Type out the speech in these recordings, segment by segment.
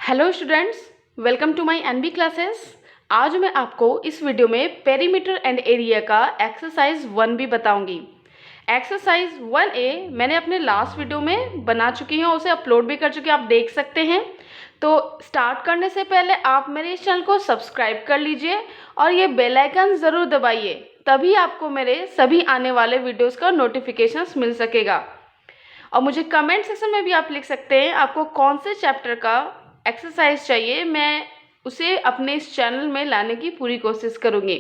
Hello students, welcome to my NB classes. आज मैं आपको इस वीडियो में पेरीमीटर एंड एरिया का एक्सरसाइज 1B बताऊंगी। एक्सरसाइज 1A मैंने अपने लास्ट वीडियो में बना चुकी हूँ, उसे अपलोड भी कर चुकी हूँ, आप देख सकते हैं। तो स्टार्ट करने से पहले आप मेरे इस चैनल को सब्सक्राइब कर लीजिए और ये बेल आइकन ज़रूर दबाइए, तभी आपको मेरे सभी आने वाले वीडियोज़ का नोटिफिकेशंस मिल सकेगा। और मुझे कमेंट सेक्शन में भी आप लिख सकते हैं आपको कौन से चैप्टर का एक्सरसाइज चाहिए, मैं उसे अपने इस चैनल में लाने की पूरी कोशिश करूँगी।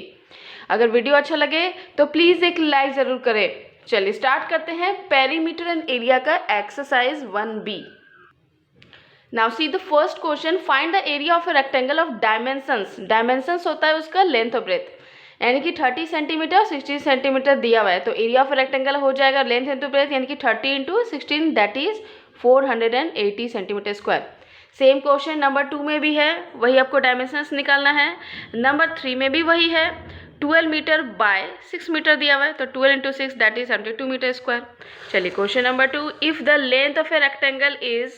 अगर वीडियो अच्छा लगे तो प्लीज़ एक लाइक ज़रूर करें। चलिए स्टार्ट करते हैं पेरीमीटर एंड एरिया का exercise 1B। Now see the first question, find the area of a rectangle of dimensions. Dimensions होता है उसका लेंथ और ब्रेथ, यानी कि 30 सेंटीमीटर और 16 सेंटीमीटर दिया हुआ है, तो एरिया ऑफ रेक्टेंगल हो जाएगा लेंथ इंटू ब्रेथ, यानी कि 30 into 16 that is 480 centimetre square. Same question number 2 में भी है, वही आपको डायमेंशंस निकालना है। नंबर 3 में भी वही है, 12 मीटर बाय 6 मीटर दिया हुआ है, तो 12 into 6 that is 72 metre square. चलिए question number 2, if the length of a rectangle is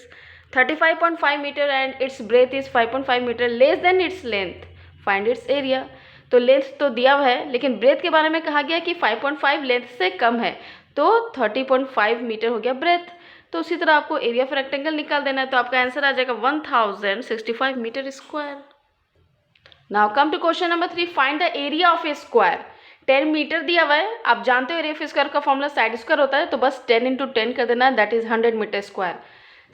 35.5 metre and its breadth is 5.5 metre less than its length, find its area. तो लेंथ तो दिया हुआ है, लेकिन ब्रेथ के बारे में कहा गया कि 5.5 लेंथ से कम है, तो 30.5 मीटर हो गया ब्रेथ। तो उसी तरह आपको एरिया ऑफ रेक्टेंगल निकाल देना है, तो आपका आंसर आ जाएगा 1065 metre square. Now come to question number 3, find the area of a square. 10 metre दिया हुआ है, आप जानते हो एरिया ऑफ स्क्वायर का फॉर्मूला साइड स्क्वायर होता है, तो बस 10 इंटू 10 कर देना, that is 100 metre square.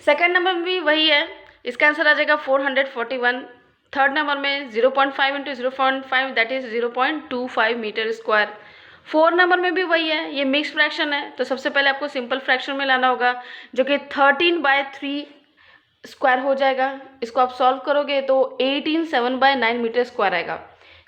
Second number में भी वही है, इसका आंसर आ जाएगा 441। थर्ड नंबर में 0.5 into 0.5 that is 0.25 metre square. Fourth number में भी वही है, ये मिक्स फ्रैक्शन है, तो सबसे पहले आपको सिंपल फ्रैक्शन में लाना होगा, जो कि 13/3 स्क्वायर हो जाएगा। इसको आप सॉल्व करोगे तो 18 7/9 मीटर स्क्वायर आएगा।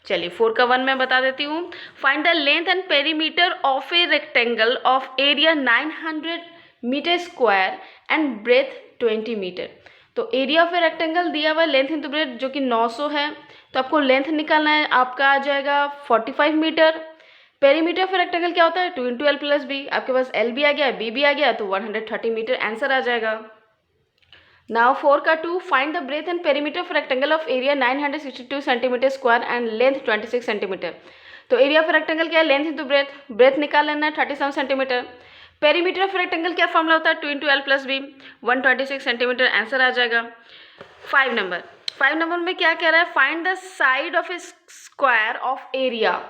चलिए 4 का 1 मैं बता देती हूँ। Find the length and perimeter of a rectangle of area 900 metre square and breadth 20 metre. तो एरिया ऑफ ए रेक्टेंगल दिया हुआ है, लेंथ इंटू ब्रेथ जो कि 900 है, तो आपको लेंथ निकालना है, आपका आ जाएगा 45 मीटर। पेरीमीटर ऑफ रेक्टेंगल क्या होता है, 2 इंटू एल प्लस बी, आपके पास एल भी आ गया बी भी आ गया, तो 130 मीटर आंसर आ जाएगा। नाउ 4 का 2, find the breadth and perimeter of rectangle of area 962 centimetre square and length 26 centimetre. तो एरिया ऑफ रेक्टेंगल क्या है, लेंथ इंटू ब्रेथ, ब्रेथ निकाल लेना है 37 सेंटीमीटर। पेरीमीटर ऑफ रेक्टेंगल क्या फॉर्मूला होता है, 2 into L plus B, 126 centimetre answer आ जाएगा। 5 नंबर में क्या कह रहा है, find the side of a square of area.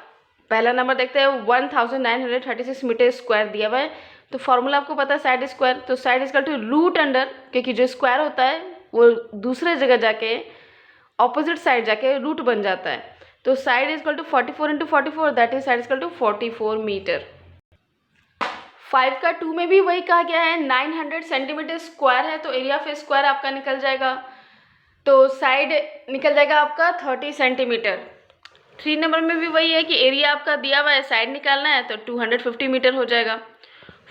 पहला नंबर देखते हैं, 1936 मीटर स्क्वायर दिया हुआ है, तो फॉर्मूला आपको पता है साइड स्क्वायर, तो side equal to root under, क्योंकि जो स्क्वायर होता है वो दूसरे जगह जाके ऑपोजिट साइड जाके रूट बन जाता है, तो side equal to 44 into 44 that is side equal to 44 metre. 5 का 2 में भी वही कहा गया है, 900 सेंटीमीटर स्क्वायर है, तो एरिया ऑफ स्क्वायर आपका निकल जाएगा, तो साइड निकल जाएगा आपका 30 सेंटीमीटर। 3 नंबर में भी वही है कि एरिया आपका दिया हुआ है, साइड निकालना है, तो 250 मीटर हो जाएगा।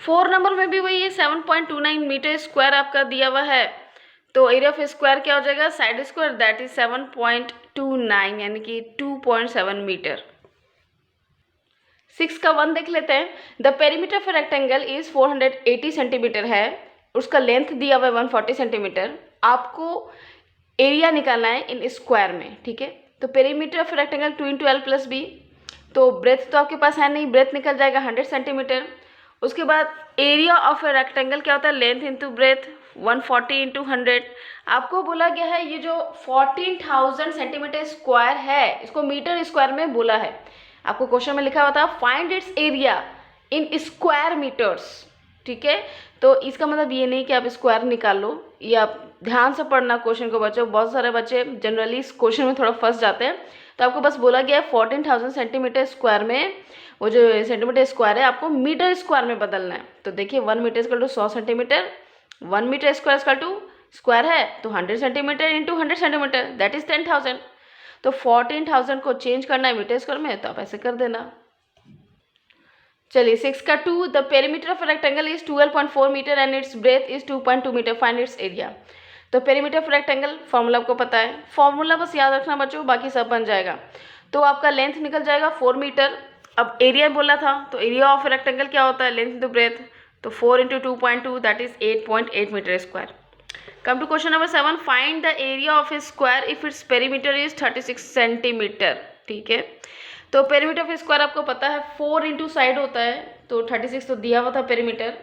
4 नंबर में भी वही है, 7.29 मीटर स्क्वायर आपका दिया हुआ है, तो एरिया ऑफ स्क्वायर क्या हो जाएगा, साइड स्क्वायर दैट इज 7.29 यानी कि 2.7 मीटर। 6 का 1 देख लेते हैं, the perimeter of rectangle is 480 centimetre है, उसका लेंथ दिया हुआ है 140 सेंटीमीटर, आपको एरिया निकालना है इन स्क्वायर में, ठीक है। तो perimeter of rectangle 2 into L plus B, तो ब्रेथ तो आपके पास है नहीं, ब्रेथ निकल जाएगा 100 सेंटीमीटर। उसके बाद एरिया ऑफ रेक्टेंगल क्या होता है, लेंथ इंटू ब्रेथ 140 इंटू 100। आपको बोला गया है ये जो 14,000 सेंटीमीटर स्क्वायर है, इसको मीटर स्क्वायर में बोला है, आपको क्वेश्चन में लिखा हुआ था find its area in square metres, ठीक है। तो इसका मतलब ये नहीं कि आप स्क्वायर निकाल लो, ये आप ध्यान से पढ़ना क्वेश्चन को बच्चों, बहुत सारे बच्चे जनरली इस क्वेश्चन में थोड़ा फंस जाते हैं। तो आपको बस बोला गया है 14,000 सेंटीमीटर स्क्वायर में वो जो सेंटीमीटर स्क्वायर है आपको मीटर स्क्वायर में बदलना है। तो देखिए 1 metre equal to 100 centimetre, 1 metre square equal to square है तो 100 centimetre into 100 centimetre that is 10,000। तो 14,000 को चेंज करना है मीटर स्क्वायर में, तो आप ऐसे कर देना। चलिए 6 का 2, the perimeter of rectangle is 12.4 metre and its breadth is 2.2 metre, find its area. तो पेरीमीटर ऑफ रेक्टेंगल फॉर्मूला आपको पता है, फॉर्मूला बस याद रखना बच्चों, बाकी सब बन जाएगा। तो आपका लेंथ निकल जाएगा 4 मीटर, अब एरिया बोला था, तो एरिया ऑफ रेक्टेंगल क्या होता है, लेंथ इंटू ब्रेथ, तो 4 into 2.2 that is 8.8 metre square. Come to question number 7, find the area of a square if its perimeter is 36 centimetre. ठीक है, तो पेरीमीटर ऑफ स्क्वायर आपको पता है 4 इंटू साइड होता है, तो 36 तो दिया हुआ था पेरीमीटर,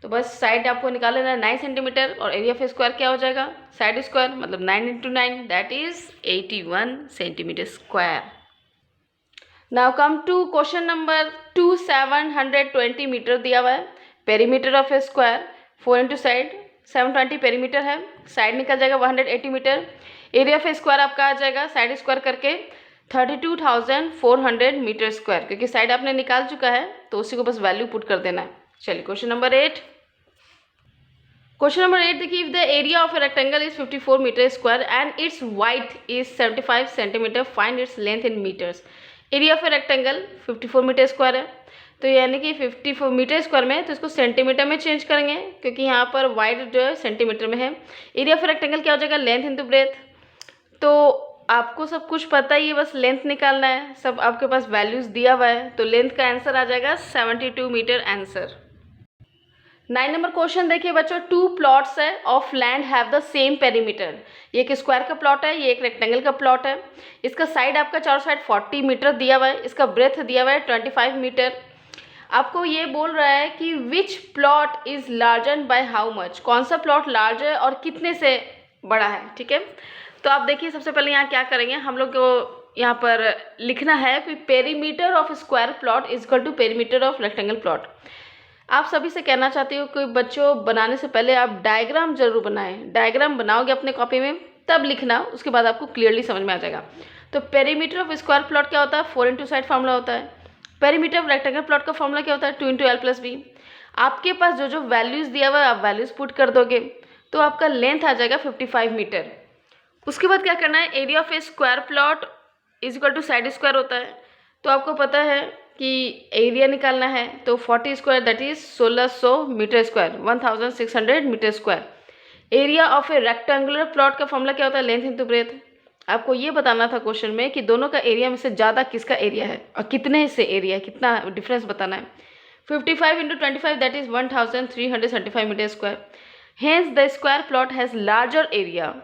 तो बस साइड आपको निकाल लेना है 9 सेंटीमीटर, और एरिया ऑफ स्क्वायर क्या हो जाएगा, साइड स्क्वायर मतलब 9 into 9 that is 81 centimetre square. Now come to question number 2, 720 metre दिया हुआ है, perimeter of a square 4 into side 720 perimeter है, साइड निकल जाएगा 180 metre, area of a square आपका आ जाएगा साइड स्क्वायर करके 32,400 मीटर स्क्वायर, क्योंकि साइड आपने निकाल चुका है तो उसी को बस वैल्यू पुट कर देना है। चलिए क्वेश्चन नंबर 8। क्वेश्चन नंबर 8 देखिए, if the area of a rectangle is 54 metre square and its wide is 75 centimetre, find its length in metres. Area of a rectangle 54 metre square है, तो यानी कि 54 metre square में, तो इसको centimetre में change करेंगे क्योंकि यहाँ पर वाइड जो है सेंटीमीटर में है। एरिया ऑफ रेक्टेंगल क्या हो जाएगा, लेंथ इंटू ब्रेथ, तो आपको सब कुछ पता ही है, बस लेंथ निकालना है, सब आपके पास वैल्यूज दिया हुआ है, तो लेंथ का आंसर आ जाएगा 72 मीटर आंसर। 9 नंबर क्वेश्चन देखिए बच्चों, 2 प्लॉट्स है of land have the same perimeter. ये एक स्क्वायर का प्लॉट है, ये एक रेक्टेंगल का प्लॉट है, इसका साइड आपका चारों साइड 40 मीटर दिया हुआ है, इसका ब्रेथ दिया हुआ है 25 मीटर। आपको ये बोल रहा है कि which plot is larger by how much, कौन सा प्लॉट लार्ज है और कितने से बड़ा है। ठीक है, तो आप देखिए सबसे पहले यहाँ क्या करेंगे, हम लोग को यहाँ पर लिखना है कि perimeter of square plot is equal to perimeter of rectangle plot. आप सभी से कहना चाहती हूँ कि बच्चों बनाने से पहले आप डायग्राम जरूर बनाएं, डायग्राम बनाओगे अपने कॉपी में तब लिखना, उसके बाद आपको क्लियरली समझ में आ जाएगा। तो पेरीमीटर ऑफ स्क्वायर प्लॉट क्या होता है, 4 इंटू साइड फार्मूला होता है। पेरीमीटर ऑफ रेक्टेंगल प्लॉट का फॉर्मूला क्या होता है, 2 इंटू एल प्लस बी। आपके पास जो जो वैल्यूज़ दिया हुआ है आप वैल्यूज़ पुट कर दोगे तो आपका लेंथ आ जाएगा 55 मीटर। उसके बाद क्या करना है, area of a square plot is equal to side square होता है, तो आपको पता है कि एरिया निकालना है, तो 40 square that is 1600 metre square, 1600 metre square. Area of a rectangular plot का फॉर्मूला क्या होता है, लेंथ इंटू ब्रेथ। आपको ये बताना था क्वेश्चन में कि दोनों का एरिया में से ज़्यादा किसका एरिया है और कितने से एरिया है, कितना डिफरेंस बताना है। 55 into 25 that is 1375 metre square. Hence the square plot has larger area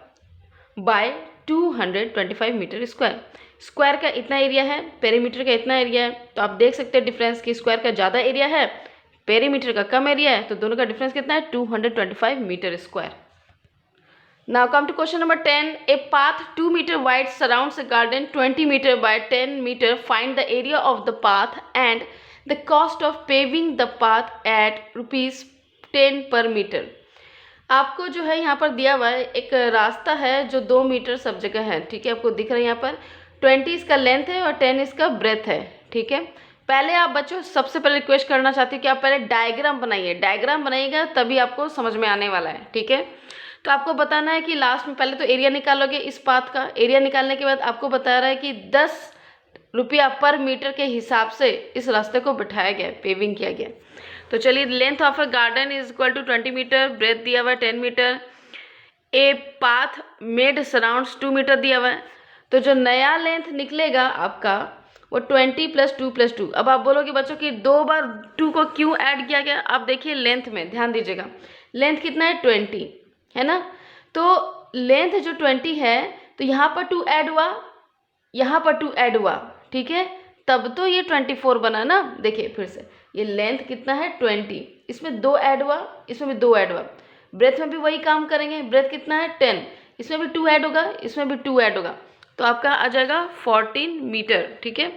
by 225 metre square. Square का इतना एरिया है, पेरीमीटर का इतना एरिया है, तो आप देख सकते हैं डिफरेंस कि स्क्वायर का ज़्यादा एरिया है, पेरीमीटर का कम एरिया है, तो दोनों का डिफरेंस कितना है, 225 metre square. Now come to question number 10. A path 2 meter wide surrounds a garden 20 meter by 10 meter. Find the area of the path and the cost of paving the path at rupees 10 per meter. आपको जो है यहाँ पर दिया हुआ है एक रास्ता है जो 2 मीटर सब जगह है। ठीक है, आपको दिख रहा है यहाँ पर 20 इसका लेंथ है और 10 इसका ब्रेथ है। ठीक है, पहले आप बच्चों सबसे पहले रिक्वेस्ट करना चाहती हूँ कि आप पहले डायग्राम बनाइए, डायग्राम बनाइएगा तभी आपको समझ में आने वाला है। ठीक है, तो आपको बताना है कि लास्ट में पहले तो एरिया निकालोगे इस पाथ का, एरिया निकालने के बाद आपको बता रहा है कि 10 रुपया पर मीटर के हिसाब से इस रास्ते को बिठाया गया, पेविंग किया गया। तो चलिए, length of a garden is equal to 20 metre, breadth दिया हुआ है 10 metre, a path made surrounds 2 metre दिया हुआ है, तो जो नया लेंथ निकलेगा आपका वो 20 प्लस 2 प्लस 2। अब आप बोलोगे बच्चों कि 2 बार 2 को क्यों ऐड किया गया, आप देखिए लेंथ में ध्यान दीजिएगा, लेंथ कितना है 20 है ना, तो लेंथ जो 20 है तो यहाँ पर 2 ऐड हुआ, यहाँ पर 2 ऐड हुआ। ठीक है, तब तो ये 24 बना ना। देखिए फिर से, ये लेंथ कितना है 20, इसमें 2 ऐड हुआ, इसमें भी 2 ऐड हुआ, ब्रेथ में भी वही काम करेंगे, ब्रेथ कितना है 10, इसमें भी 2 ऐड होगा, इसमें भी 2 ऐड होगा, तो आपका आ जाएगा 14 मीटर। ठीक है,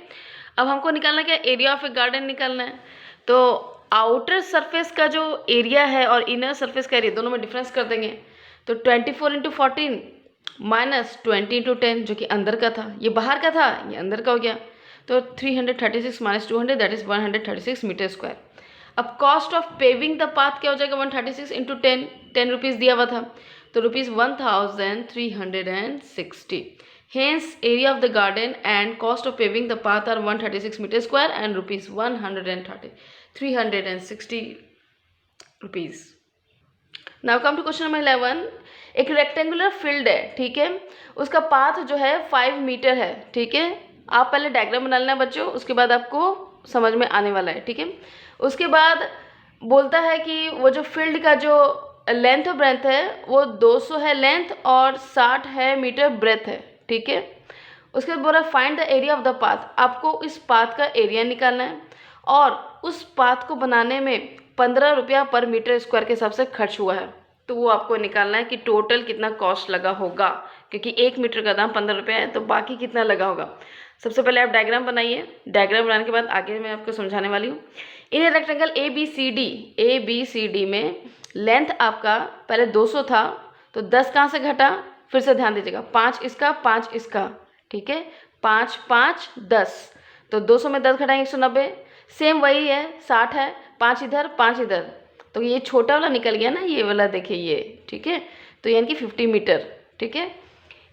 अब हमको निकालना क्या, एरिया ऑफ ए गार्डन निकालना है। तो आउटर सरफेस का जो एरिया है और इनर सरफेस का एरिया दोनों में डिफरेंस कर देंगे, तो 24 इंटू 14 माइनस 20 इंटू 10 जो कि अंदर का था, ये बाहर का था, ये अंदर का हो गया, तो 336 minus 200 that is 136 metre square. अब cost of paving the path क्या हो जाएगा, 136 इंटू 10 रुपीज़ दिया हुआ था, तो rupees 1360। Hence area of the garden and cost of paving the path are 136 meter square and rupees 360 rupees. Now come to question number 11. एक rectangular field है, ठीक है, उसका पाथ जो है 5 मीटर है। ठीक है, आप पहले डायग्राम बना लेना बच्चों, उसके बाद आपको समझ में आने वाला है। ठीक है, उसके बाद बोलता है कि वो जो फील्ड का जो लेंथ और ब्रेथ है वो 200 है लेंथ और 60 है मीटर ब्रेथ है, ठीक है। उसके बाद बोल रहा है find the area of the path, आपको इस पाथ का एरिया निकालना है और उस पाथ को बनाने में 15 रुपया पर मीटर स्क्वायर के हिसाब से खर्च हुआ है। तो वो आपको निकालना है कि टोटल कितना कॉस्ट लगा होगा, क्योंकि 1 मीटर का दाम 15 रुपया है, तो बाकी कितना लगा होगा। सबसे पहले आप डायग्राम बनाइए, डायग्राम बनाने के बाद आगे मैं आपको समझाने वाली हूँ। In rectangle A B C D में लेंथ आपका पहले 200 था, तो 10 कहाँ से घटा, फिर से ध्यान दीजिएगा, 5 इसका 5 इसका, ठीक है, 5 5 10, तो 200 में 10 घटाएंगे 190। सेम वही है, 60 है, 5 इधर 5 इधर, तो ये छोटा वाला निकल गया ना, ये वाला देखिए ये, ठीक है, तो यानी कि 50 मीटर, ठीक है।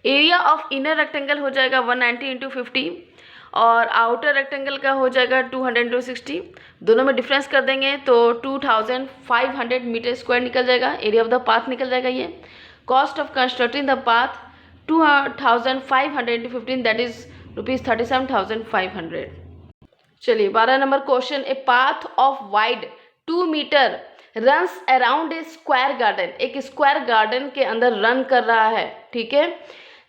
एरिया ऑफ इनर रेक्टेंगल हो जाएगा 190 इंटू 50 और आउटर रेक्टेंगल का हो जाएगा 200 इंटू 60। दोनों में डिफरेंस कर देंगे तो 2500 मीटर स्क्वायर निकल जाएगा, एरिया ऑफ द पाथ निकल जाएगा ये। Cost of constructing the path 2500 into 15 that is ₹37,500। चलिए 12 number question, a path of wide 2 metre runs around a square garden, एक स्क्वायर गार्डन के अंदर रन कर रहा है, ठीक है,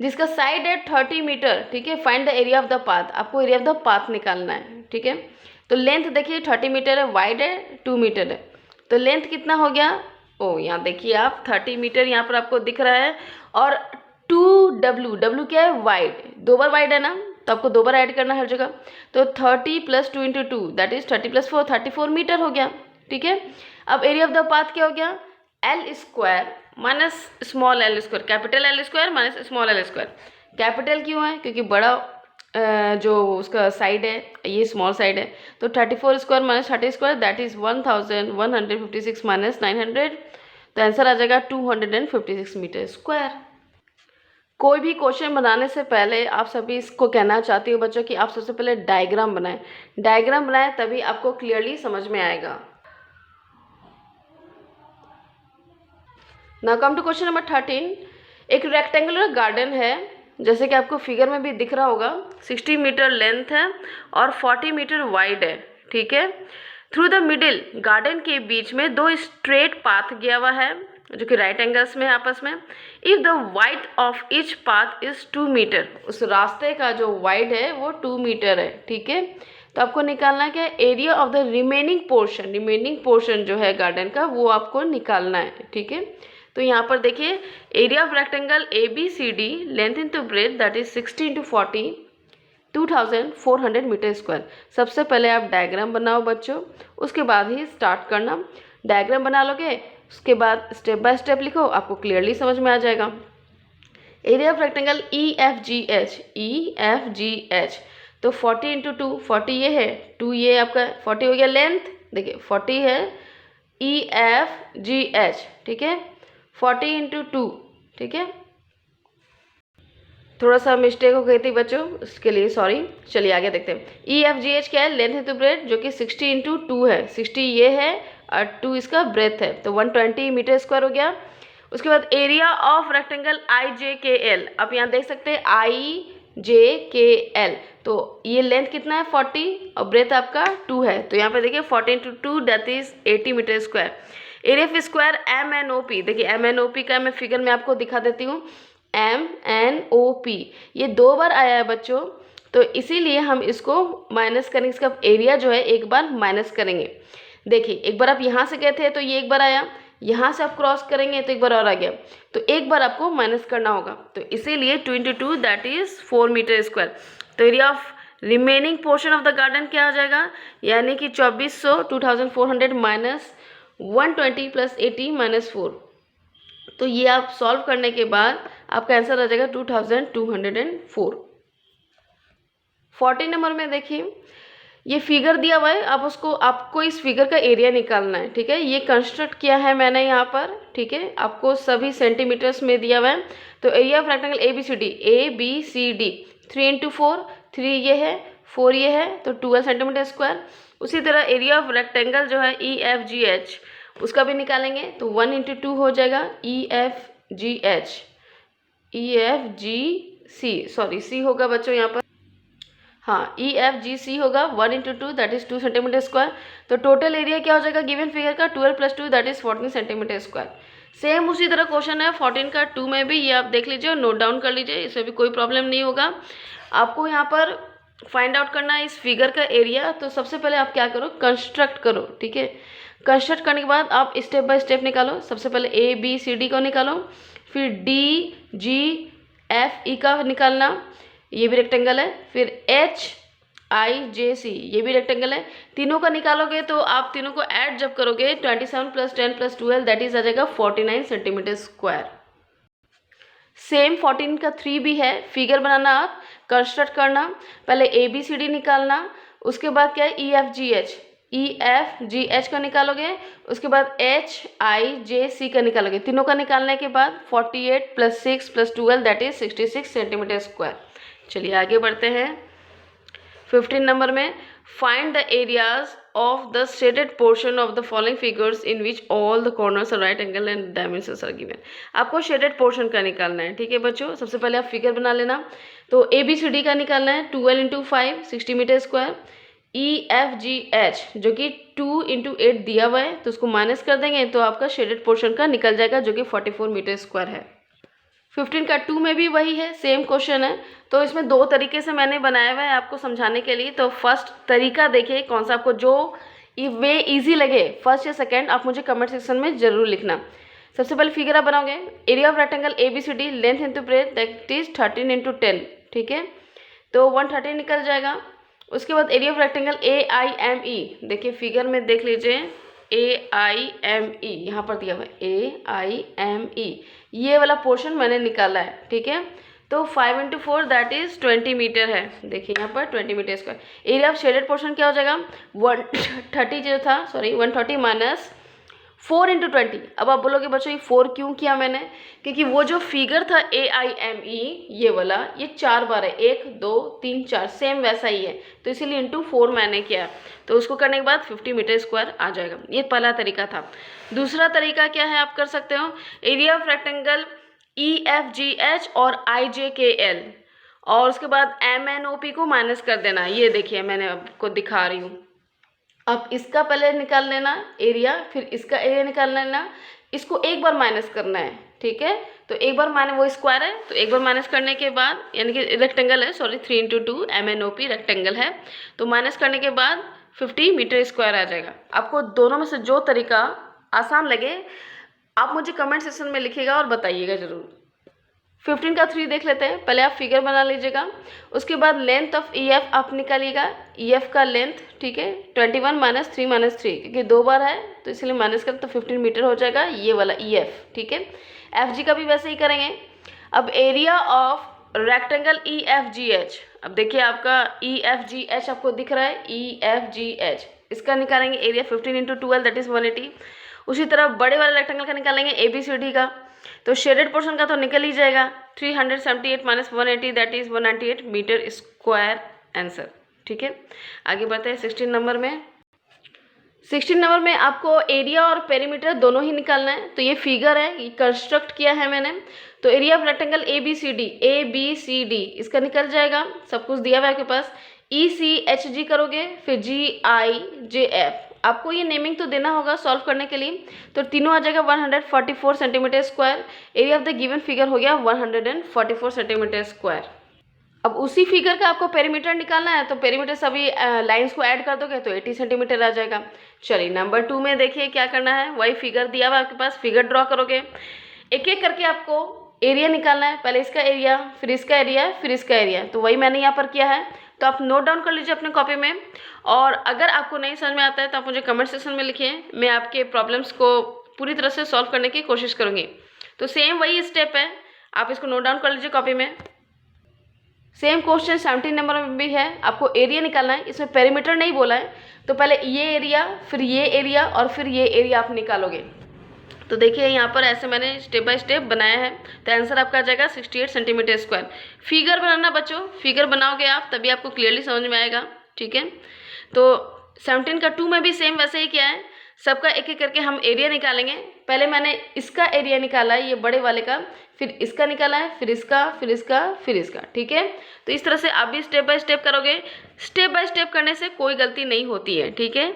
जिसका साइड है 30 मीटर, ठीक है। Find the area of the path, आपको एरिया ऑफ द पाथ निकालना है, ठीक है। तो लेंथ देखिए 30 मीटर है, वाइड है 2 मीटर है, तो लेंथ कितना हो गया, ओ यहाँ देखिए आप 30 मीटर यहाँ पर आपको दिख रहा है, और 2W, W क्या है, वाइड, 2 बार वाइड है ना, तो आपको 2 बार ऐड करना है हर जगह, तो 30 + 2 × 2 दैट इज 30 + 4 34 मीटर हो गया, ठीक है। अब एरिया ऑफ द पाथ क्या हो गया, L square minus small l square, capital L square minus small l square. Capital क्यों है, क्योंकि बड़ा जो उसका साइड है ये स्मॉल साइड है, तो 34 square minus 30 square that is 1156 minus 900, तो आंसर आ जाएगा 256 मीटर स्क्वायर। कोई भी क्वेश्चन बनाने से पहले आप सभी इसको कहना चाहती हूँ बच्चों कि आप सबसे पहले डायग्राम बनाएं, डायग्राम बनाएं तभी आपको क्लियरली समझ में आएगा। Now come to question number 13। एक रेक्टेंगुलर गार्डन है, जैसे कि आपको फिगर में भी दिख रहा होगा, 60 मीटर लेंथ है और 40 मीटर वाइड है, ठीक है। थ्रू द मिडिल, गार्डन के बीच में 2 स्ट्रेट पाथ गया हुआ है जो कि राइट एंगल्स में है आपस में। If the wide of each path is 2 metre, उस रास्ते का जो वाइड है वो 2 मीटर है, ठीक है। तो आपको निकालना क्या है, area of the remaining portion जो है गार्डन का वो आपको निकालना है, ठीक है। तो यहाँ पर देखिए area of rectangle ABCD length into breadth that is 60 into 40 2400 metre square. सबसे पहले आप डायग्राम बनाओ बच्चों, उसके बाद ही स्टार्ट करना। डायग्राम बना लोगे उसके बाद स्टेप बाय स्टेप लिखो, आपको क्लियरली समझ में आ जाएगा। एरिया ऑफ रेक्टेंगल EFGH, तो 40 इंटू 2, 40 ये है, 2 ये आपका 40 हो गया लेंथ, देखिए 40 है EFGH, ठीक है, 40 इंटू 2, ठीक है। थोड़ा सा मिस्टेक हो गई थी बच्चों, उसके लिए सॉरी। चलिए आगे देखते हैं। EFGH क्या है, लेंथ इंटू ब्रेथ, जो कि 60 इंटू 2 है, 60 ये है और 2 इसका ब्रेथ है, तो 120 मीटर स्क्वायर हो गया। उसके बाद एरिया ऑफ रेक्टेंगल IJKL, आप यहाँ देख सकते हैं IJKL, तो ये लेंथ कितना है 40 और ब्रेथ आपका 2 है, तो यहाँ पे देखिए 40 into 2 that is 80 metre square. Area of square MNOP, देखिए MNOP का मैं फिगर में आपको दिखा देती हूँ, MNOP ये 2 बार आया है बच्चों, तो इसीलिए हम इसको माइनस करेंगे, इसका एरिया जो है एक बार माइनस करेंगे। देखिए एक बार आप यहाँ से गए थे तो ये एक बार आया, यहाँ से आप क्रॉस करेंगे तो एक बार और आ गया, तो एक बार आपको माइनस करना होगा, तो इसीलिए 2 into 2 that is 4 metre square. तो area of remaining portion of the garden क्या आ जाएगा, यानी कि 2400 माइनस 120 प्लस 80 माइनस 4, तो ये आप सॉल्व करने के बाद आपका आंसर आ जाएगा 2204। 40 नंबर में देखिए ये फिगर दिया हुआ है, आप उसको आपको इस फिगर का एरिया निकालना है, ठीक है। ये कंस्ट्रक्ट किया है मैंने यहाँ पर, ठीक है, आपको सभी सेंटीमीटर्स में दिया हुआ है। तो area of rectangle ABCD 3 into 4, 3 ये है 4 ये है, तो 12 सेंटीमीटर स्क्वायर। उसी तरह एरिया ऑफ रेक्टेंगल जो है EFGH उसका भी निकालेंगे, तो 1 इंटू 2 हो जाएगा EFGC सॉरी C होगा बच्चों यहाँ पर, हाँ EFGC होगा 1 into 2 that is 2 centimetre square. तो टोटल एरिया क्या हो जाएगा गिवन फिगर का 12 + 2 that is 14 centimetre square. Same उसी तरह क्वेश्चन है 14 का 2 में भी, ये आप देख लीजिए और नोट डाउन कर लीजिए, इसमें भी कोई प्रॉब्लम नहीं होगा। आपको यहाँ पर फाइंड आउट करना है इस फिगर का एरिया। तो सबसे पहले आप क्या करो, कंस्ट्रक्ट करो, ठीक है। कंस्ट्रक्ट करने के बाद आप स्टेप बाय स्टेप निकालो। सबसे पहले ए बी सी डी को निकालो, फिर डी जी एफ ई का निकालना, ये भी रेक्टेंगल है। फिर एच आई जे सी, ये भी रेक्टेंगल है। तीनों का निकालोगे तो आप तीनों को ऐड जब करोगे 27 + 10 + 12 दैट इज आ जाएगा 49 सेंटीमीटर स्क्वायर। सेम 14 का 3 भी है। फिगर बनाना, आप कंस्ट्रक्ट करना, पहले ए बी सी डी निकालना, उसके बाद क्या है ई एफ जी एच का निकालोगे, उसके बाद एच आई जे सी का निकालोगे। तीनों का निकालने के बाद 48 + 6 + 12 दैट इज 66 सेंटीमीटर स्क्वायर। चलिए आगे बढ़ते हैं। 15 नंबर में find the areas of the shaded portion of the following figures in which all the corners right angle and dimensions are given. आपको शेडेड पोर्शन का निकालना है, ठीक है बच्चों। सबसे पहले आप फिगर बना लेना। तो ए बी सी डी का निकालना है 12 × 5 60 metre square. E F G H जो कि 2 × 8 दिया हुआ है, तो उसको माइनस कर देंगे तो आपका शेडेड पोर्शन का निकल जाएगा जो कि 44 मीटर स्क्वायर है। 15 का 2 में भी वही है, सेम क्वेश्चन है। तो इसमें दो तरीके से मैंने बनाया हुआ है आपको समझाने के लिए। तो फर्स्ट तरीका देखिए कौन सा आपको जो वे इजी लगे, फर्स्ट या सेकंड, आप मुझे कमेंट सेक्शन में जरूर लिखना। सबसे पहले फिगर आप बनाओगे, area of rectangle A B C D, length into breadth that is 13 × 10, ठीक है। तो 130 निकल जाएगा। उसके बाद area of rectangle A I M E, देखिए फिगर में देख लीजिए ए आई एम ई यहाँ पर दिया हुआ है, ए आई एम ई, ये वाला पोर्शन मैंने निकाला है, ठीक है। तो 5 × 4 दैट इज 20 मीटर है, देखिए यहाँ पर 20 metre square. Area of shaded portion क्या हो जाएगा, 130 जो था, सॉरी 130 - 4 × 20। अब आप बोलोगे बच्चों ये 4 क्यों किया मैंने, क्योंकि वो जो फिगर था ए आई एम ई ये वाला, ये 4 बार है, 1 2 3 4, सेम वैसा ही है, तो इसीलिए × 4 मैंने किया। तो उसको करने के बाद 50 मीटर स्क्वायर आ जाएगा। ये पहला तरीका था। दूसरा तरीका क्या है, आप कर सकते हो area of rectangle E F G H और आई जे के एल, और उसके बाद एम एन ओ पी को माइनस कर देना। ये देखिए मैंने आपको दिखा रही हूँ। अब इसका पहले निकाल लेना एरिया, फिर इसका एरिया निकाल लेना, इसको एक बार माइनस करना है, ठीक है। तो एक बार माइनस, वो स्क्वायर है तो एक बार माइनस करने के बाद, यानी कि रेक्टेंगल है, सॉरी 3 × 2 MNOP रेक्टेंगल है, तो माइनस करने के बाद 50 मीटर स्क्वायर आ जाएगा। आपको दोनों में से जो तरीका आसान लगे आप मुझे कमेंट सेक्शन में लिखिएगा और बताइएगा ज़रूर। 15 का 3 देख लेते हैं। पहले आप फिगर बना लीजिएगा, उसके बाद लेंथ ऑफ ई एफ आप निकालिएगा, ई एफ का लेंथ, ठीक है। 21 - 3 - 3, क्योंकि 2 बार है तो इसलिए माइनस कर, तो 15 मीटर हो जाएगा ये वाला ई एफ, ठीक है। एफ जी का भी वैसे ही करेंगे। अब area of rectangle E F G H, अब देखिए आपका ई एफ जी एच आपको दिख रहा है, ई एफ जी एच, इसका निकालेंगे एरिया 15 × 12 दैट इज 180। उसी तरह बड़े वाले रेक्टेंगल का निकालेंगे ए बी सी डी का, तो शेडेड पोर्शन का तो निकल ही जाएगा, 378 - 180 that is 198 metre square answer, ठीक है। आगे बढ़ते हैं 16 नंबर में। 16 नंबर में आपको एरिया और पेरीमीटर दोनों ही निकालना है। तो ये फिगर है, ये कंस्ट्रक्ट किया है मैंने। तो area of rectangle A B C D इसका निकल जाएगा, सब कुछ दिया हुआ है आपके पास। ई सी एच जी करोगे, फिर जी आई जे एफ, आपको ये नेमिंग तो देना होगा सॉल्व करने के लिए। तो तीनों आ जाएगा 144 centimetre square. Area of the given figure हो गया 144 सेंटीमीटर स्क्वायर। अब उसी फिगर का आपको पेरीमीटर निकालना है, तो पेरीमीटर सभी लाइंस को ऐड कर दोगे तो 80 सेंटीमीटर आ जाएगा। चलिए नंबर 2 में देखिए क्या करना है, वही फिगर दिया हुआ आपके पास, फिगर ड्रॉ करोगे, एक एक करके आपको एरिया निकालना है। पहले इसका एरिया, फिर इसका एरिया, फिर इसका एरिया, तो वही मैंने यहाँ पर किया है। तो आप नोट डाउन कर लीजिए अपने कॉपी में, और अगर आपको नहीं समझ में आता है तो आप मुझे कमेंट सेक्शन में लिखिए, मैं आपके प्रॉब्लम्स को पूरी तरह से सॉल्व करने की कोशिश करूँगी। तो सेम वही स्टेप है, आप इसको नोट डाउन कर लीजिए कॉपी में। सेम क्वेश्चन 17 नंबर में भी है, आपको एरिया निकालना है। इसमें पेरीमीटर नहीं बोला है, तो पहले ये एरिया, फिर ये एरिया और फिर ये एरिया आप निकालोगे। तो देखिए यहाँ पर ऐसे मैंने स्टेप बाय स्टेप बनाया है। तो आंसर आपका आ जाएगा 68 सेंटीमीटर स्क्वायर। फिगर बनाना बच्चों, फिगर बनाओगे आप तभी आपको क्लियरली समझ में आएगा, ठीक है। तो 17 का 2 में भी सेम वैसे ही किया है, सबका एक एक करके हम एरिया निकालेंगे। पहले मैंने इसका एरिया निकाला है, ये बड़े वाले का, फिर इसका निकाला है, फिर इसका, फिर इसका, फिर इसका, ठीक है। तो इस तरह से आप भी स्टेप बाय स्टेप करोगे। स्टेप बाय स्टेप करने से कोई गलती नहीं होती है, ठीक है।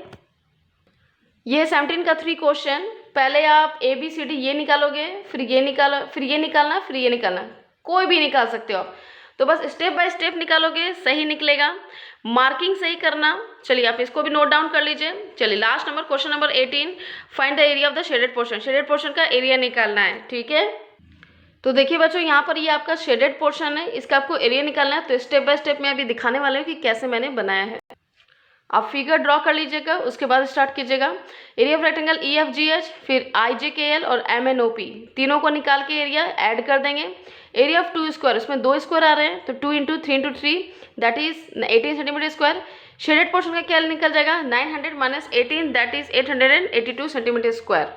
ये 17 का 3 क्वेश्चन पहले आप ABCD ये निकालोगे, फिर ये निकालो, फिर ये निकालना, फिर ये निकालना, कोई भी निकाल सकते हो आप। तो बस स्टेप बाय स्टेप निकालोगे, सही निकलेगा। मार्किंग सही करना। चलिए आप इसको भी नोट डाउन कर लीजिए। चलिए last number, question number 18, find the area of the shaded portion. Shaded portion का एरिया निकालना है, ठीक है। तो देखिए बच्चों, यहाँ पर ये आपका शेडेड पोर्शन है, इसका आपको एरिया निकालना है। तो स्टेप बाय स्टेप मैं अभी दिखाने वाले हूँ कि कैसे मैंने बनाया है। आप फिगर ड्रॉ कर लीजिएगा, उसके बाद स्टार्ट कीजिएगा। एरिया ऑफ रेक्टेंगल EFGH, फिर IJKL और MNOP, तीनों को निकाल के एरिया ऐड कर देंगे। एरिया ऑफ 2 स्क्वायर, इसमें 2 स्क्वायर आ रहे हैं, तो 2 × 3 × 3 that is 18 centimetre square. Shaded portion का क्या निकल जाएगा, 900 - 18 दैट इज 882 सेंटीमीटर स्क्वायर।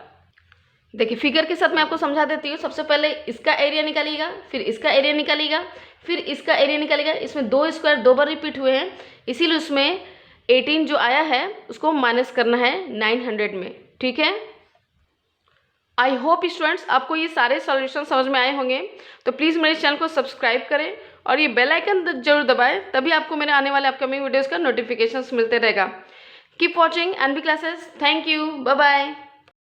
देखिए फिगर के साथ मैं आपको समझा देती हूँ। सबसे पहले इसका एरिया निकालिएगा, फिर इसका एरिया निकालिएगा, फिर इसका एरिया निकालिएगा। इसमें 2 स्क्वायर 2 बार रिपीट हुए हैं, इसीलिए उसमें 18 जो आया है उसको माइनस करना है 900 में, ठीक है। आई होप स्टूडेंट्स आपको ये सारे सॉल्यूशन समझ में आए होंगे। तो प्लीज़ मेरे चैनल को सब्सक्राइब करें और ये बेल आइकन जरूर दबाएं, तभी आपको मेरे आने वाले अपकमिंग वीडियोज़ का नोटिफिकेशन मिलते रहेगा। Keep watching NB classes. Thank you, bye bye.